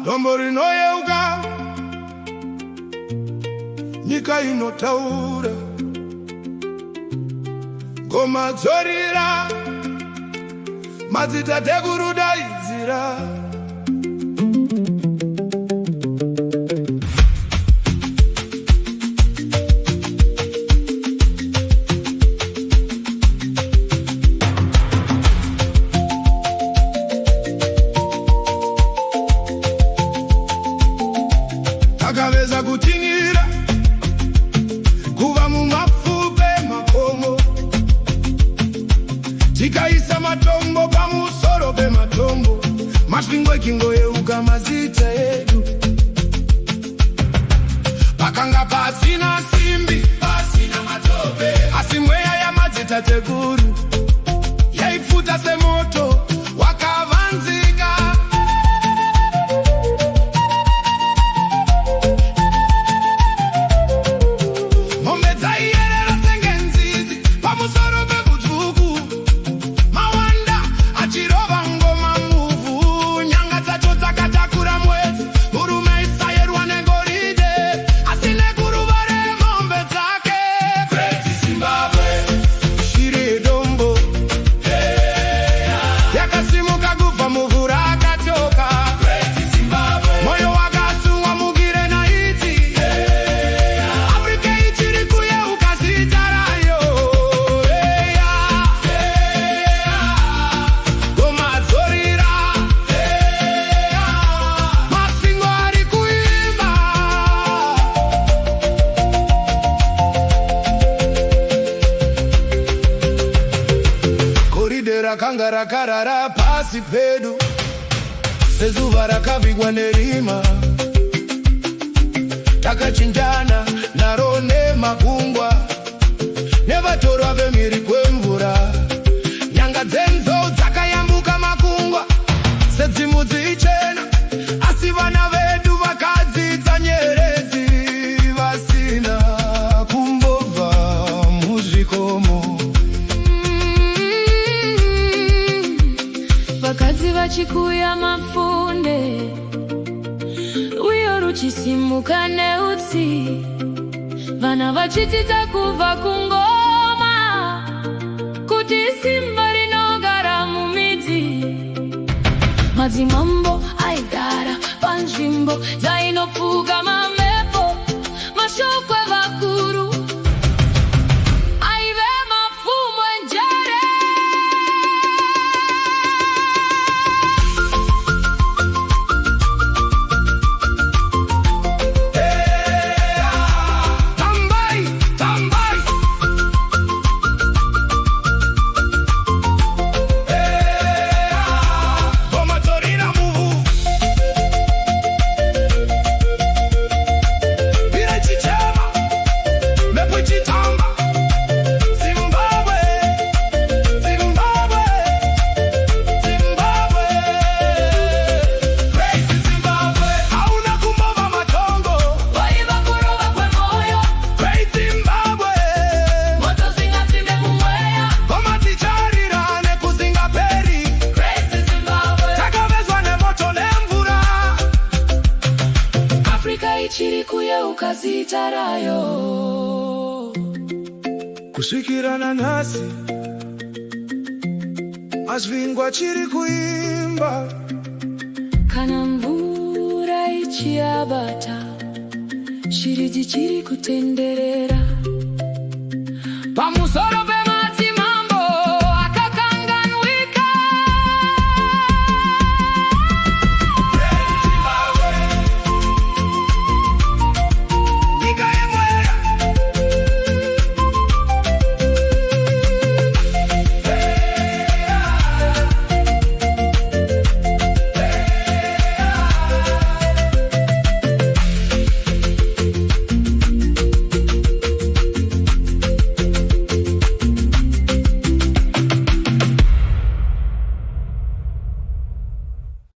dombo rinoyeuka, nyika inotaura, ngoma dzorira, madzitateguru daidzira. Takaveza kutingira kuva mumafupe makomo, tikaisa matombo pamusoro pematombo, masvingo ekingoyeuka mazita edu. Pakanga pasina simbi, pasina matope, asi mweya yamadzitateguru yaipfuta semoto wakavanzika. Rakanga rakarara pasi pedu, sezuva rakavigwa nerima, takachinjana naro nemakungwa, nevatorwa vemhiri kwemvura. Nyanga dzenzo dzakayambuka makungwa sedzimudzi ichena, asi vana vedu vakadzidza nyeredzi vasina kumbobva muzvikomo. Vakadzi vachikuya mafunde, uyo ruchisimuka neutsi, vana vachitita kubva kungoma, kuti simba rinogara mumidzi. Madzimambo aigara panzvimbo dzainopfuga mamhepo, mashoko evakuru aive mapfumo enjere. Chiri kuyeuka zita rayo, kusvikira nanhasi mazvingwa chiri kuimba. Kana mvura ichiabata, shiri dzichiri kutenderera pamusoro